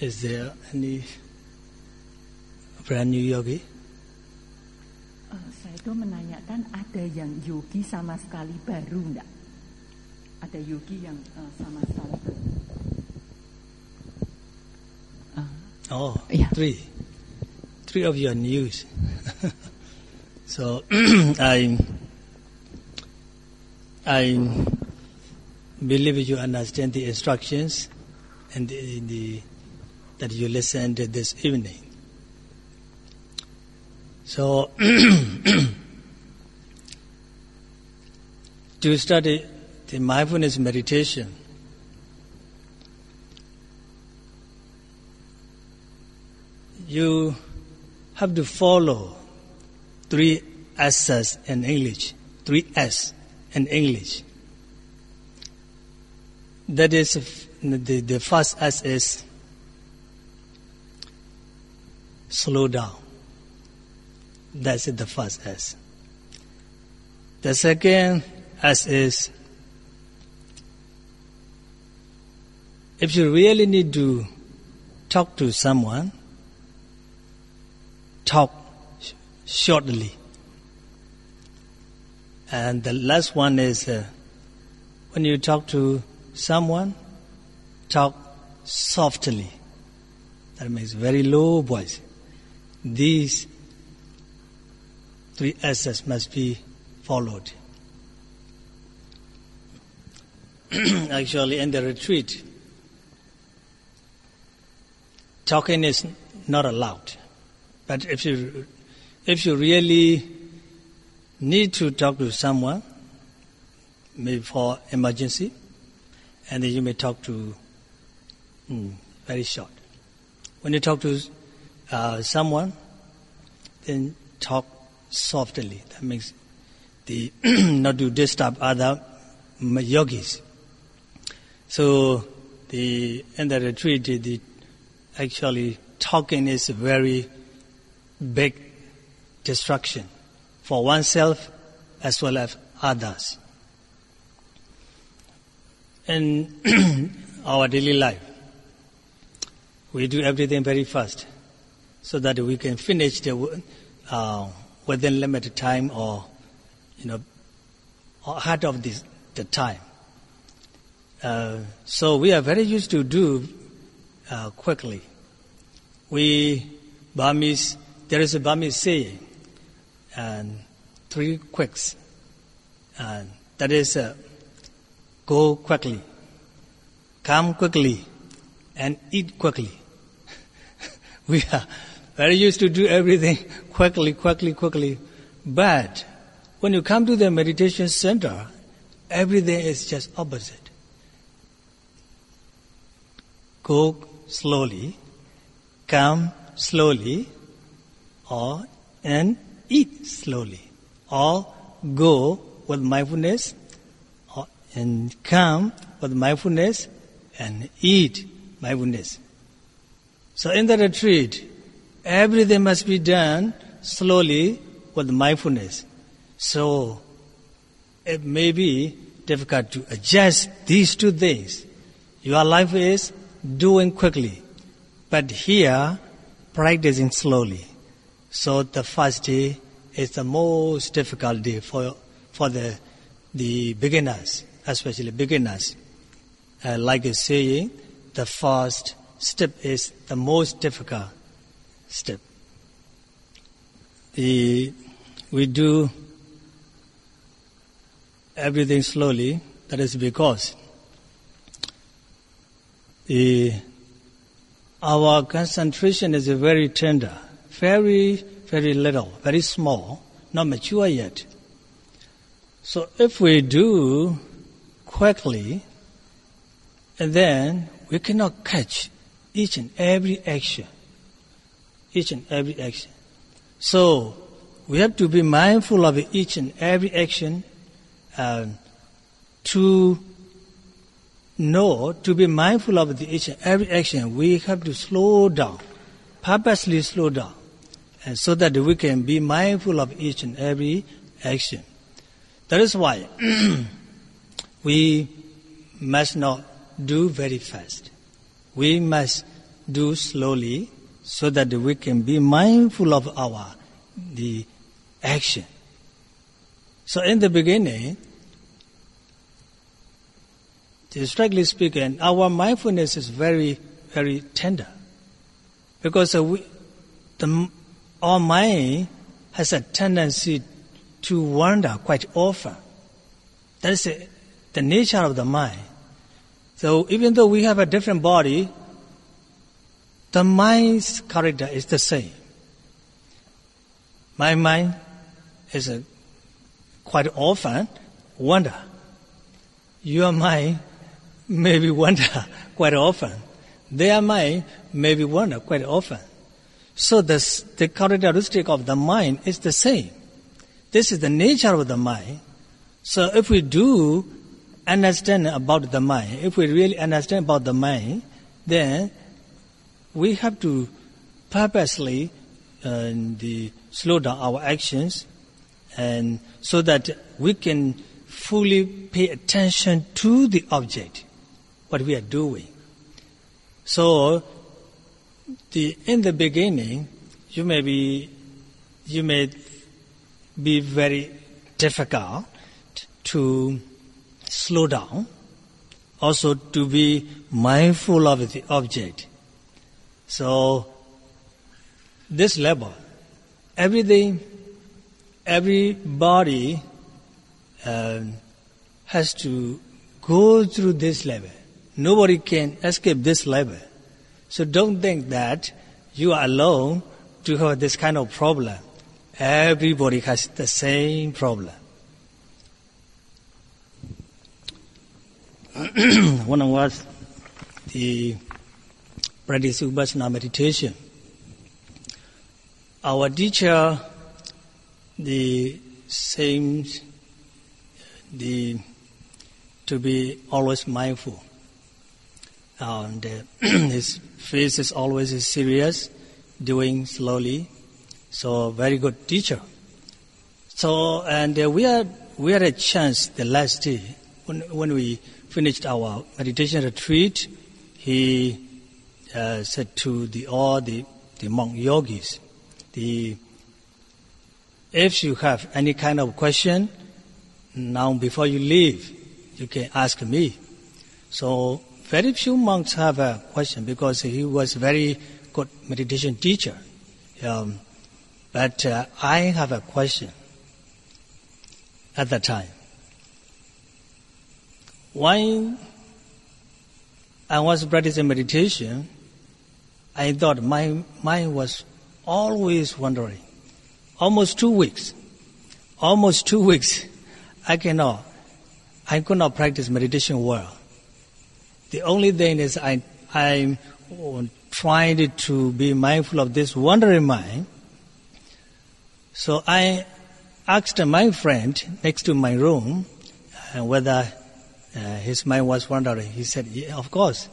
Is there any brand new yogi? Saya itu menanyakan ada yang yogi sama sekali baru enggak? Ada yogi yang sama sekali baru? Yeah. Three of you are news. So I believe you understand the instructions and that you listened this evening. So to study the mindfulness meditation, you have to follow 3 S's in English. 3 S in English. That is, the first S is slow down. That's the first S. The second S is, if you really need to talk to someone, talk shortly. And the last one is, when you talk to someone, talk softly. That means very low voice. These 3 S's must be followed. Actually, in the retreat, talking is not allowed. But if you really need to talk to someone, maybe for emergency, and then you may talk to very short. When you talk to someone, then talk softly. That means not to disturb other yogis. So in the retreat, actually talking is a very big distraction for oneself as well as others. In our daily life, we do everything very fast so that we can finish within limited time or ahead of the time. So we are very used to do quickly. There is a Burmese saying, and 3 quicks. And that is, go quickly, come quickly, and eat quickly. We are very used to do everything quickly. But when you come to the meditation center, everything is just opposite. Go slowly, come slowly, and eat slowly, or go with mindfulness, and come with mindfulness, and eat mindfulness. So in the retreat, everything must be done slowly with mindfulness. So it may be difficult to adjust these 2 things. Your life is doing quickly, but here practicing slowly. So the first day is the most difficult day for the beginners, especially beginners. Like a saying, the first step is the most difficult step. We do everything slowly. That is because our concentration is very tender, very, very little, very small, not mature yet. So if we do quickly, and then we cannot catch each and every action. So we have to be mindful of each and every action. To be mindful of each and every action, we have to slow down, purposely slow down, and so that we can be mindful of each and every action. That is why we must not do very fast. We must do slowly so that we can be mindful of the action. So in the beginning, strictly speaking, our mindfulness is very, very tender. Because our mind has a tendency to wander quite often. That is the nature of the mind. So even though we have a different body, the mind's character is the same. My mind is quite often wander. Your mind maybe wander quite often. Their mind maybe wander quite often. So the characteristic of the mind is the same. This is the nature of the mind. So if we do understand about the mind, if we really understand about the mind, then we have to purposely slow down our actions, and so that we can fully pay attention to the object, what we are doing. So, in the beginning, you may be very difficult to slow down, also to be mindful of the object. So, this level, everybody has to go through this level. Nobody can escape this level. So don't think that you are alone to have this kind of problem. Everybody has the same problem. When I was practicing Vipassana meditation, our teacher, seems to be always mindful. And his face is always serious, doing slowly. So very good teacher. So and we had a chance the last day when we finished our meditation retreat. He said to all the monk yogis, if you have any kind of question, now before you leave, you can ask me. So very few monks have a question because he was very good meditation teacher. But I have a question at that time. When I was practicing meditation, I thought my mind was always wandering. Almost 2 weeks, I could not practice meditation well. The only thing is I'm trying to be mindful of this wandering mind. So I asked my friend next to my room whether his mind was wandering. He said, yeah, of course.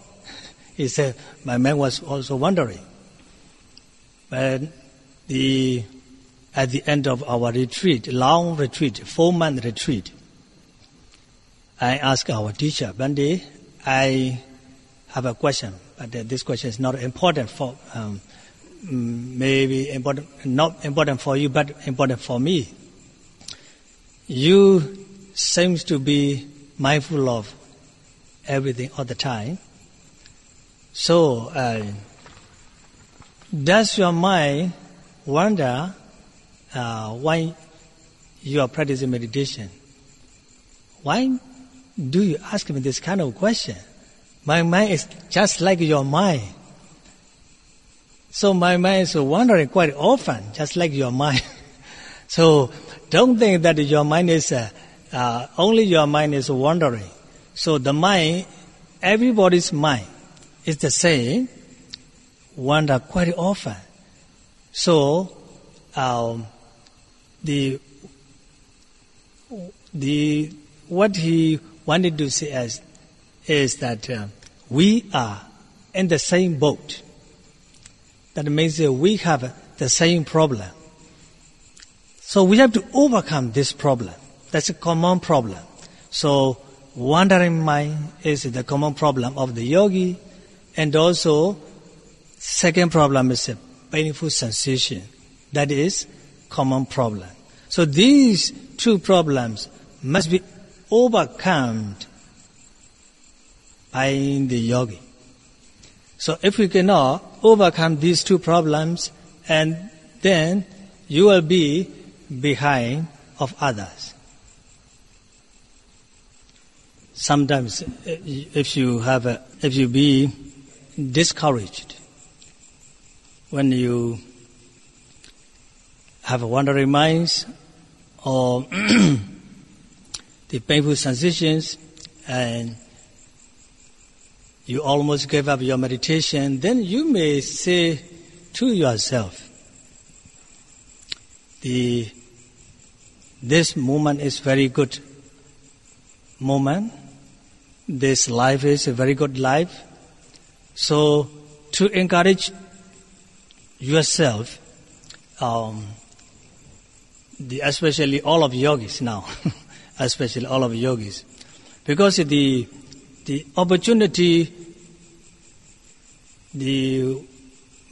He said, my mind was also wandering. But at the end of our retreat, long retreat, 4-month retreat, I asked our teacher, Bandi, I have a question, but this question is not important for, not important for you, but important for me. You seems to be mindful of everything all the time. So, does your mind wander when you are practicing meditation? Why do you ask me this kind of question? My mind is just like your mind. So my mind is wandering quite often, just like your mind. So don't think that your mind is only your mind is wandering. So the mind, everybody's mind is the same, wander quite often. So what he wanted to say is that we are in the same boat. That means we have the same problem. So we have to overcome this problem. That's a common problem. So wandering mind is the common problem of the yogi, and also Second problem is a painful sensation. That is common problem. So these two problems must be overcome by the yogi. So if we cannot overcome these two problems, and then you will be behind of others. Sometimes if you be discouraged, when you have wandering minds or the painful sensations, and you almost give up your meditation, then you may say to yourself, this moment is very good moment. This life is a very good life. So to encourage yourself, especially all of yogis now, especially all of yogis, because the opportunity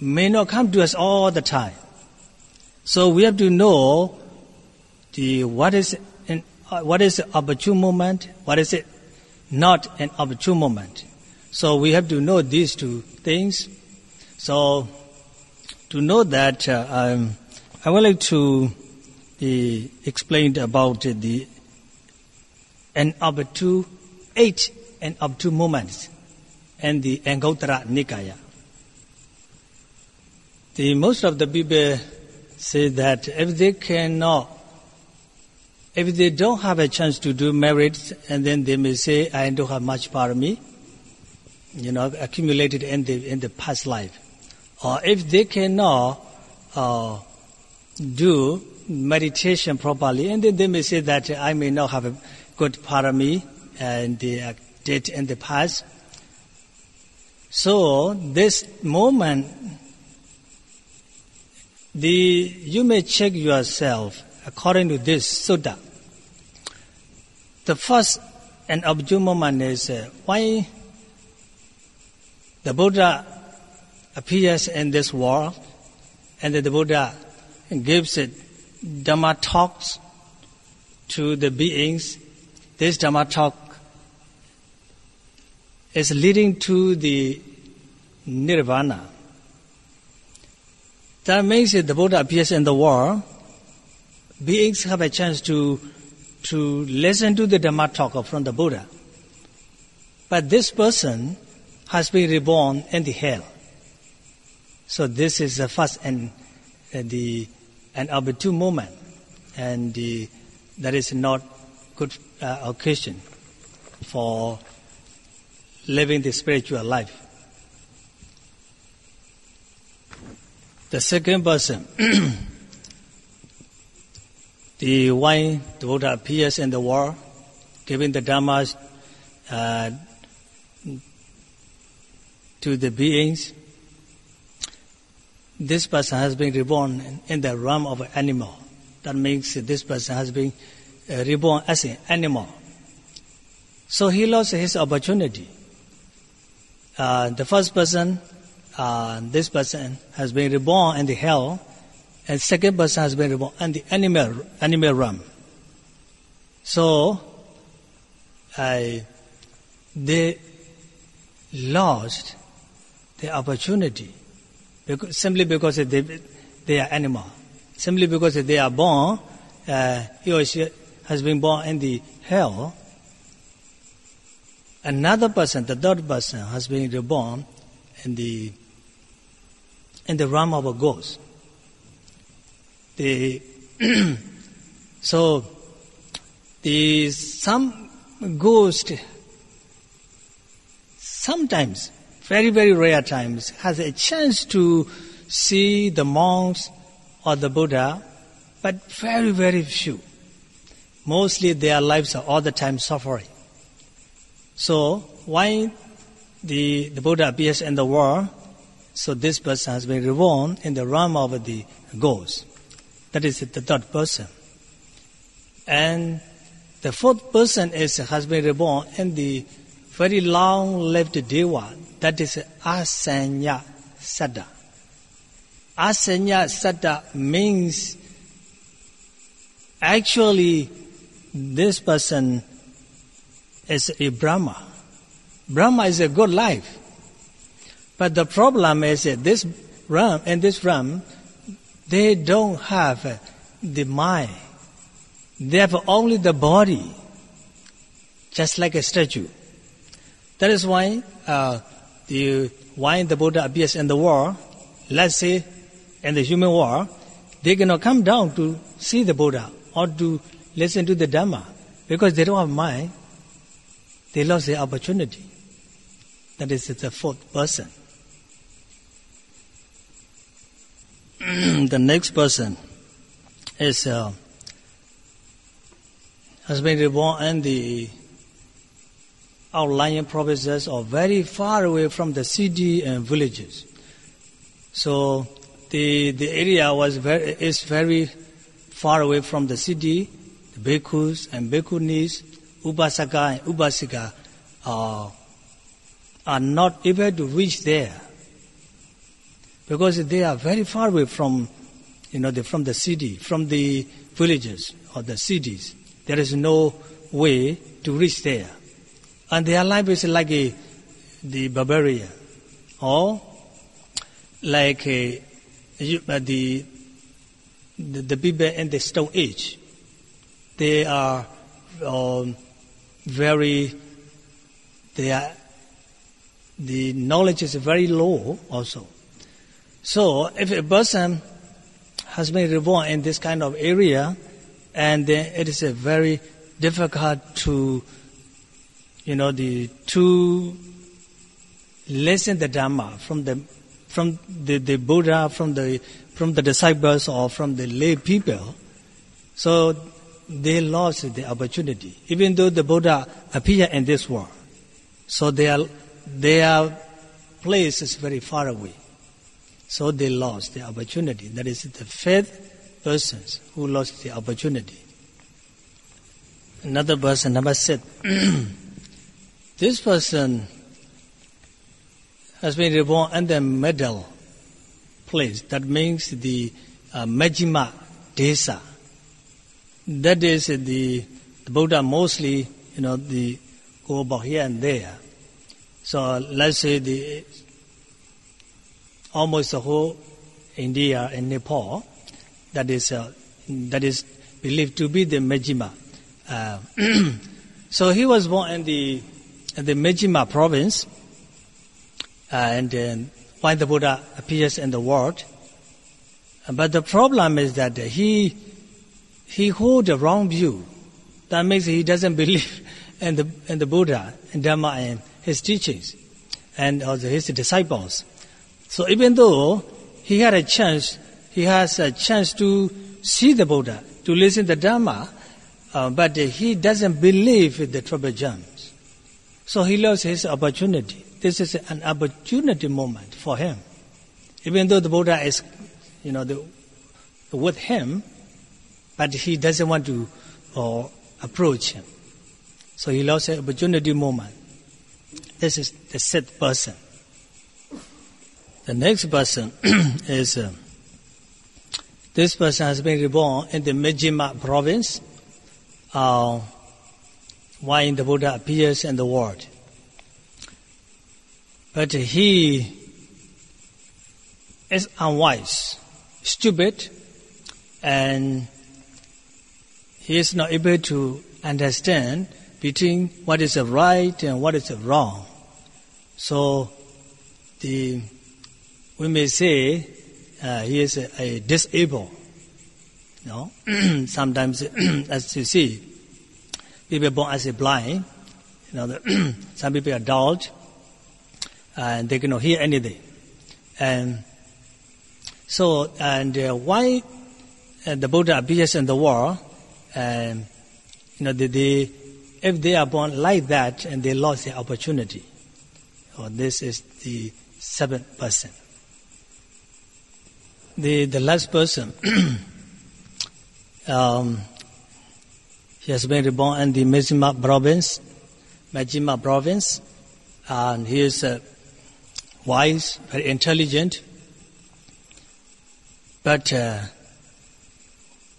may not come to us all the time. So we have to know what is an opportune moment, what is it not an opportune moment. So we have to know these two things. So to know that, I would like to explain about eight opportune moments and the Anguttara Nikaya. Most of the people say that if they don't have a chance to do merits, and then they may say, I don't have much parami, accumulated in the past life. Or if they cannot do meditation properly, and then they may say that I may not have a good parami and they did in the past. So this moment, you may check yourself according to this sutta. The first and opportune moment is why the Buddha appears in this world, and the Buddha gives Dhamma talks to the beings. This Dhamma talk is leading to the Nirvana. That means that the Buddha appears in the world. Beings have a chance to listen to the Dhamma talk from the Buddha. But this person has been reborn in the hell. So this is the first and opportune moment, and that is not good occasion for living the spiritual life. The second person, why the Buddha appears in the world, giving the Dhammas to the beings. This person has been reborn in the realm of an animal. That means this person has been reborn as an animal. So he lost his opportunity. The first person, this person has been reborn in the hell, and second person has been reborn in the animal realm. So they lost the opportunity simply because they are animal. Simply because they are born, he or she has been born in the hell. Another person, the third person, has been reborn in the realm of a ghost. Some ghost sometimes, very, very rare times, has a chance to see the monks or the Buddha, but very, very few. Mostly their lives are all the time suffering. So why the Buddha appears in the world? So this person has been reborn in the realm of the ghost. That is the third person. And the fourth person has been reborn in the very long-lived Deva. That is Asanya Saddha. Asanya Saddha means actually this person is a Brahma. Brahma is a good life. But the problem is that this realm, they don't have the mind. They have only the body, just like a statue. That is why when the Buddha appears in the world, let's say in the human world, they cannot come down to see the Buddha or to listen to the Dhamma because they don't have mind. They lost the opportunity. That is the fourth person. The next person is has been reborn in the outlying provinces or very far away from the city and villages. So the area is very far away from the city. The bhikkhus and bhikkhunis, upasaka and upasika are not able to reach there because they are very far away from the city, from the villages or the cities. There is no way to reach there. And their life is like the barbarian or like the people in the Stone Age. They are the knowledge is very low also. So if a person has been reborn in this kind of area, and then it is very difficult to to listen the Dhamma from the Buddha, from the disciples or from the lay people. So they lost the opportunity, even though the Buddha appeared in this world. So their place is very far away. So they lost the opportunity. That is the fifth persons who lost the opportunity. Another person, number 6. This person has been reborn in the middle place. That means the Majjhima Desa. That is the Buddha mostly, the go about here and there. So let's say almost the whole India and Nepal, that is believed to be the Majjhima. So he was born in the Majjhima province, and then when the Buddha appears in the world. But the problem is that he holds a wrong view. That means he doesn't believe in the Buddha, in Dhamma and his teachings, and also his disciples. So even though he has a chance to see the Buddha, to listen to the Dhamma, but he doesn't believe in the trouble germs. So he lost his opportunity. This is an opportunity moment for him. Even though the Buddha is, with him, but he doesn't want to approach him. So he lost an opportunity moment. This is the 6th person. The next person is, this person has been reborn in the Majjhima province, when the Buddha appears in the world. But he is unwise, stupid, and he is not able to understand between what is right and what is wrong. So we may say he is a disabled. Sometimes, as you see, people born as a blind. Some people are dull, and they cannot hear anything. And so, why the Buddha appears in the world, and if they are born like that and they lost the opportunity. So this is the 7th person. The last person, he has been reborn in the Majjhima province, and he is wise, very intelligent. But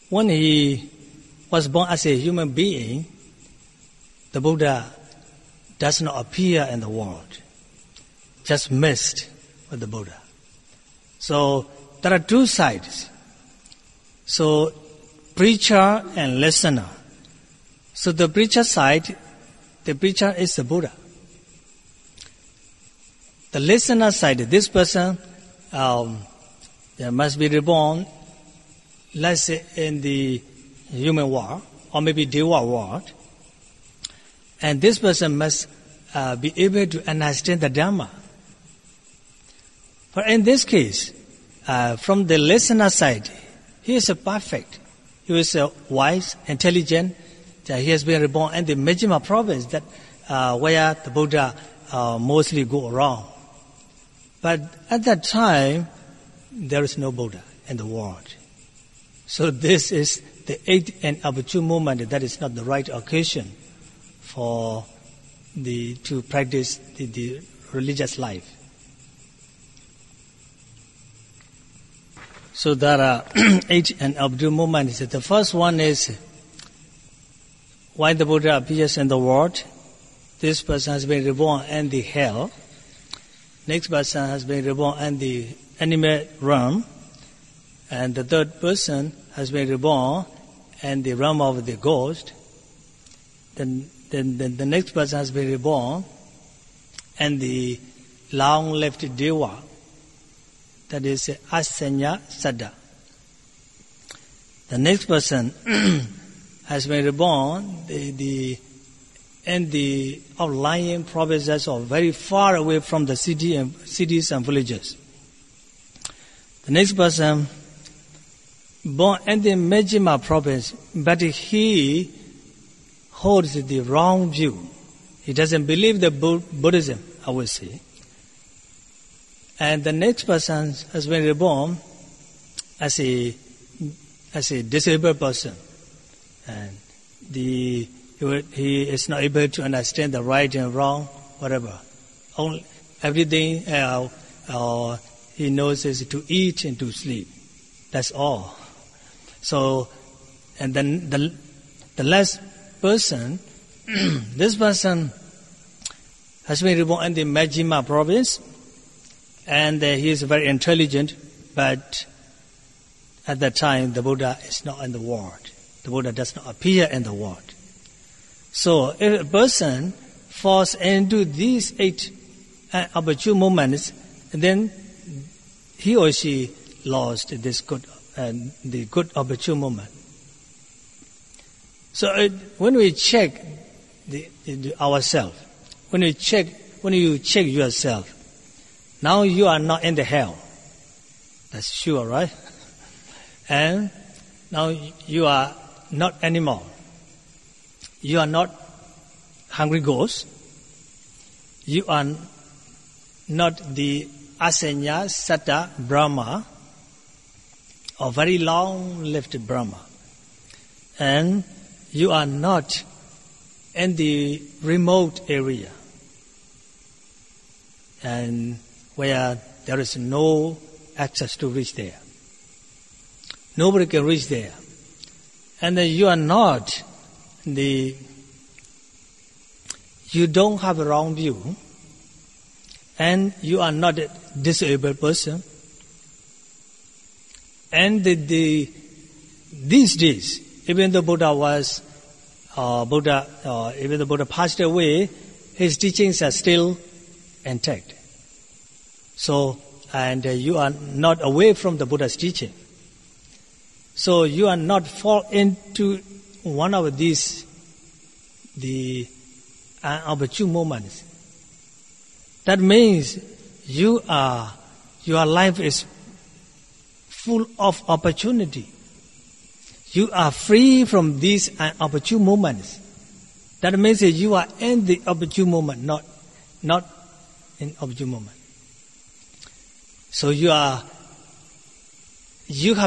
when he was born as a human being, the Buddha does not appear in the world. Just missed with the Buddha. So there are two sides. So preacher and listener. So the preacher side, the preacher is the Buddha. The listener side, this person must be reborn, let's say in the human world, or maybe Deva world. And this person must be able to understand the Dhamma. But in this case, from the listener side, he is perfect. He is wise, intelligent. He has been reborn in the Majjhima province, that where the Buddha mostly go around. But at that time, there is no Buddha in the world. So this is the 8th and opportune moment. That is not the right occasion for to practice the religious life. So there are 8 and opportune moments. The first one is why the Buddha appears in the world. This person has been reborn in the hell. Next person has been reborn in the animal realm. And the third person has been reborn in the realm of the ghost. Then the next person has been reborn in the long-lived Deva. That is Asanya Sada. The next person has been reborn in the outlying provinces or very far away from the cities and villages. The next person born in the Majjhima province, but he holds the wrong view. He doesn't believe the Buddhism, I would say. And the next person has been reborn as a disabled person, and he is not able to understand the right and wrong, whatever. Everything he knows is to eat and to sleep. That's all. So, and then the last person, this person has been reborn in the Majjhima province, and he is very intelligent, but at that time the Buddha is not in the world. The Buddha does not appear in the world. So if a person falls into these 8 opportune moments, then he or she lost this the good opportune moment. So when we check ourselves, when you check yourself, now you are not in the hell. That's sure, right? And now you are not animal. You are not hungry ghost. You are not the Asanya Sata Brahma, or very long-lived Brahma. And you are not in the remote area, and where there is no access to reach there. Nobody can reach there. And you are not you don't have a wrong view, and you are not a disabled person. And these days, even the Buddha even the Buddha passed away, his teachings are still intact. So, and you are not away from the Buddha's teaching. So you are not fall into one of these, the opportune moments. That means your life is full of opportunity. You are free from these opportune moments. That means that you are in the opportune moment, not in opportune moment. So you have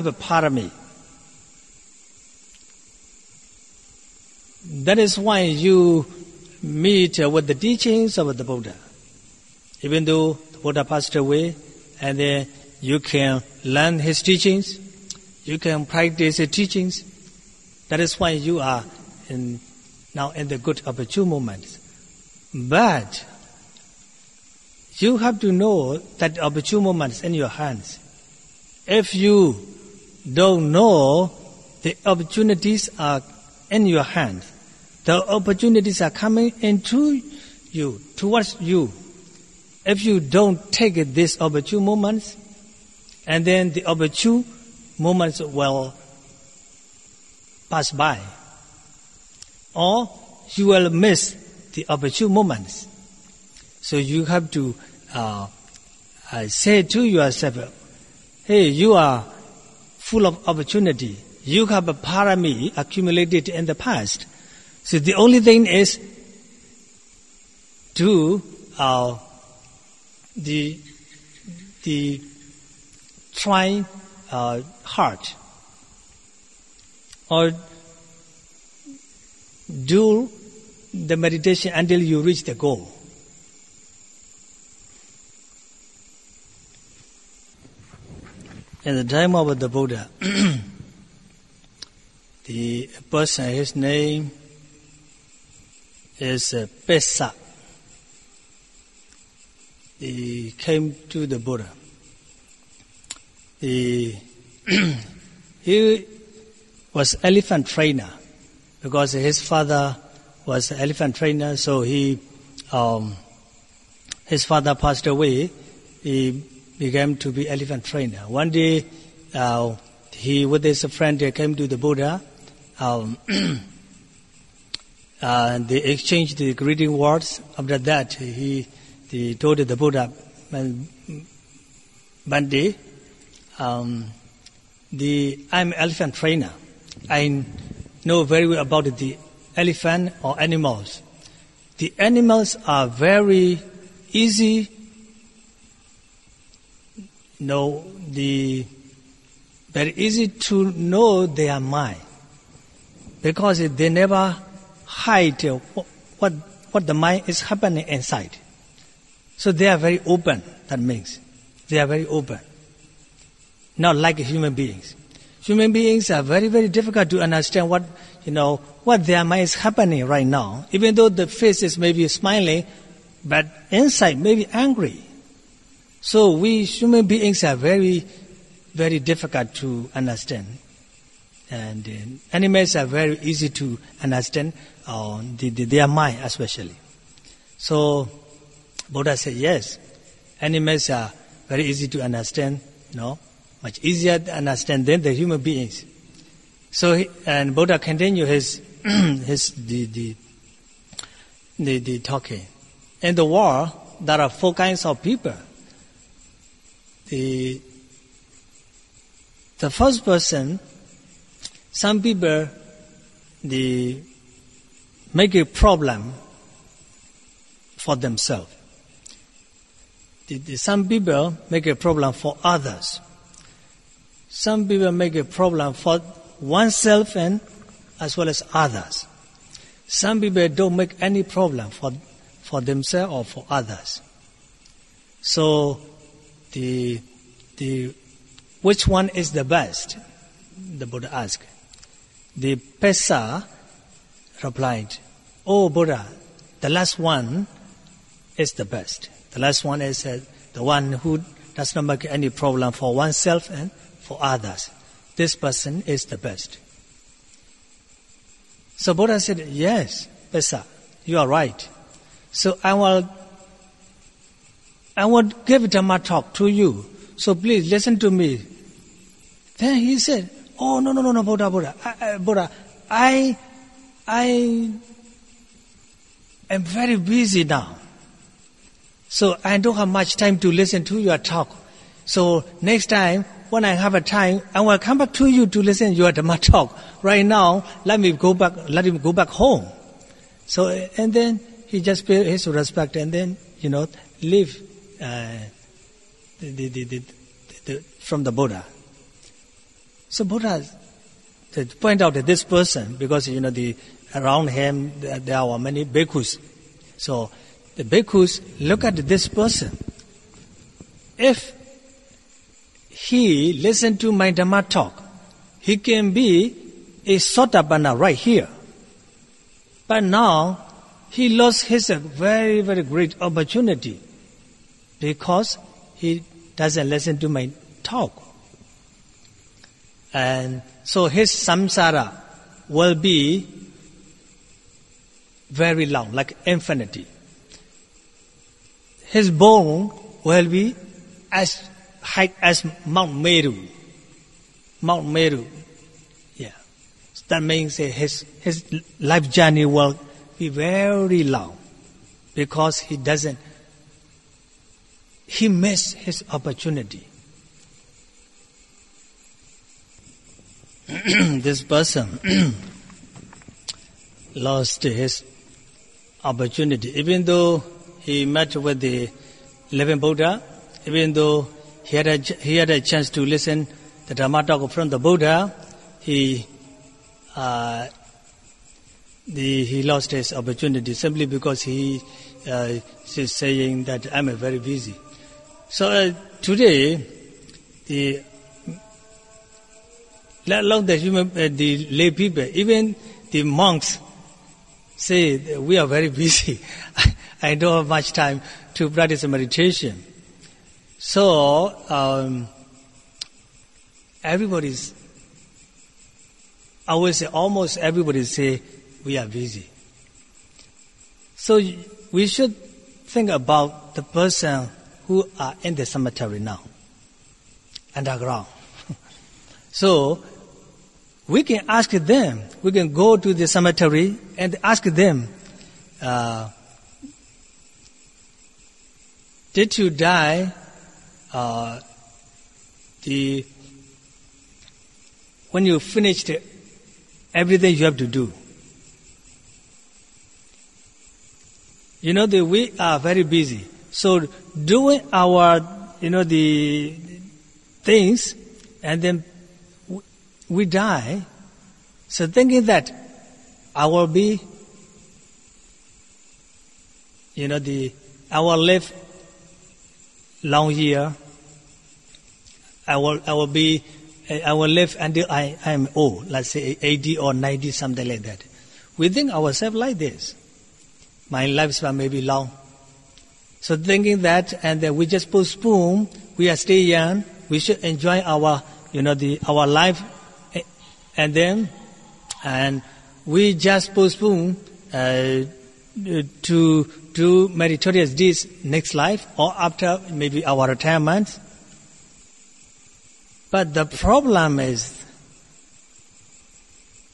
a parami. That is why you meet with the teachings of the Buddha. Even though the Buddha passed away, and then you can learn his teachings, you can practice his teachings. That is why you are now in the good opportune moments. But you have to know that opportune moments in your hands. If you don't know the opportunities are in your hands, the opportunities are coming into you, towards you. If you don't take these opportune moments, and then the opportune moments will pass by, or you will miss the opportune moments. So you have to say to yourself, hey, you are full of opportunity. You have a parami accumulated in the past. So the only thing is to the try hard, or do the meditation until you reach the goal. In the time of the Buddha, the person, his name is Pesa. He came to the Buddha. He was elephant trainer because his father was an elephant trainer. So his father passed away. He began to be elephant trainer. One day, he with his friend came to the Buddha. And they exchanged the greeting words. After that, he told the Buddha, Bandi, I'm an elephant trainer. I know very well about the elephant or animals. The animals are very easy. Very easy to know they are mine, because they never hide what the mind is happening inside. So they are very open. That means they are very open. Not like human beings. Human beings are very, very difficult to understand what their mind is happening right now. Even though the face is maybe smiling, but inside maybe angry. So we human beings are very, very difficult to understand. And animals are very easy to understand, their mind especially. So Buddha said, yes, animals are very easy to understand, much easier to understand than the human beings. So and Buddha continued his talking. In the world, there are 4 kinds of people. The first person, some people, they make a problem for themselves. Some people make a problem for others. Some people make a problem for oneself and as well as others. Some people don't make any problem for themselves or for others. So which one is the best? The Buddha asked. The Pesa replied, "Oh Buddha, the last one is the best. The last one is the one who does not make any problem for oneself and for others. This person is the best." So Buddha said, "Yes, Pesa, you are right. So I will give Dhamma talk to you. So please listen to me." Then he said, "Oh no, Buddha, Buddha, I am very busy now. So I don't have much time to listen to your talk. So next time when I have a time, I will come back to you to listen to your Dhamma talk. Right now, let him go back home." So and then he just paid his respect and then leave from the Buddha. So Buddha point out that this person, because around him there are many bhikkhus. So the bhikkhus look at this person. if he listen to my Dhamma talk, he can be a Sotapanna right here. But now, he lost his very, very great opportunity because he doesn't listen to my talk. And so his samsara will be very long, like infinity. His bone will be as high as Mount Meru. Mount Meru. Yeah. So that means his life journey will be very long because he missed his opportunity. This person lost his opportunity. Even though he met with the living Buddha, even though he had a chance to listen the Dhamma talk from the Buddha, he lost his opportunity simply because he is saying that I'm very busy. So today, let alone the lay people, even the monks say we are very busy. I don't have much time to practice meditation. So almost everybody say we are busy. So we should think about the person who are in the cemetery now, underground. So we can ask them, we can go to the cemetery and ask them, did you die when you finished everything you have to do? You know that we are very busy. So doing our, the things, and then we die. So thinking that I will be, I will live long year. I will live until I am old, let's say 80 or 90, something like that. We think ourselves like this. My lifespan may be long. So thinking that, and then we just postpone, we are still young, we should enjoy our, our life, and we just postpone to do meritorious deeds next life or after maybe our retirement. But the problem is,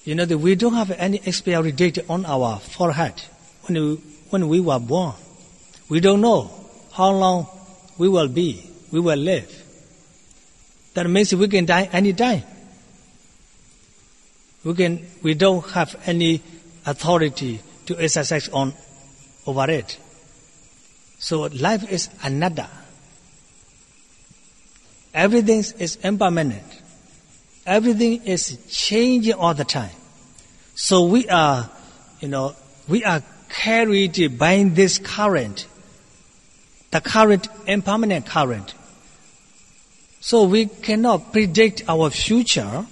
that we don't have any expiry date on our forehead when we were born. We don't know how long we will live. That means we can die any time. We don't have any authority to exercise over it. So life is anatta. Everything is impermanent. Everything is changing all the time. So we are carried by this current, the current, impermanent current. So we cannot predict our future.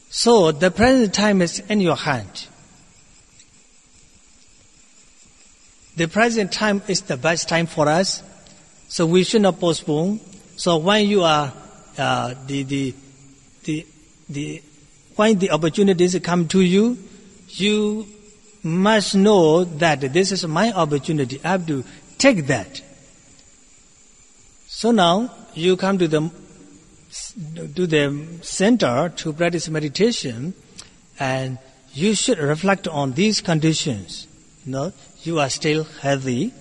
So the present time is in your hand. The present time is the best time for us. So we should not postpone. So when you are when the opportunities come to you, you must know that this is my opportunity. I have to take that. So now you come to the center to practice meditation, and you should reflect on these conditions. You are still healthy.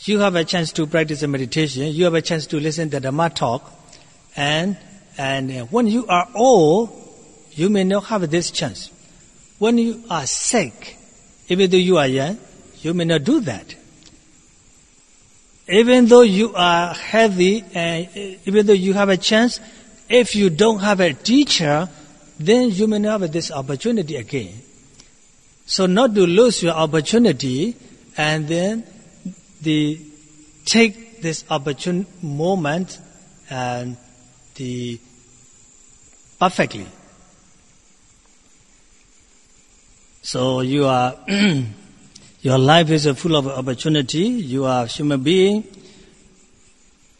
You have a chance to practice meditation. You have a chance to listen to the Dhamma talk. And when you are old, you may not have this chance. When you are sick, even though you are young, you may not do that. Even though you are healthy, and even though you have a chance, if you don't have a teacher, then you may not have this opportunity again. So not to lose your opportunity, and then take this opportune moment and perfectly. So you are your life is full of opportunity. You are a human being.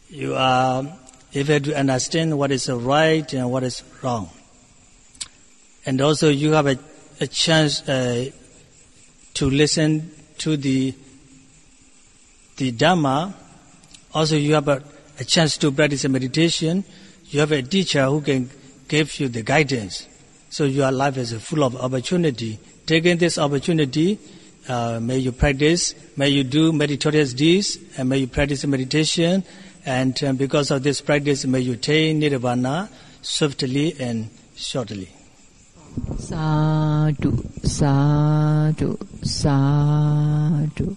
You are able to understand what is right and what is wrong. And also you have a chance to listen to the Dhamma. Also you have a chance to practice meditation. You have a teacher who can give you the guidance. So your life is full of opportunity. Taking this opportunity, may you practice, may you do meritorious deeds, and may you practice meditation. And because of this practice, may you attain Nirvana swiftly and shortly. Sadhu, sadhu, sadhu.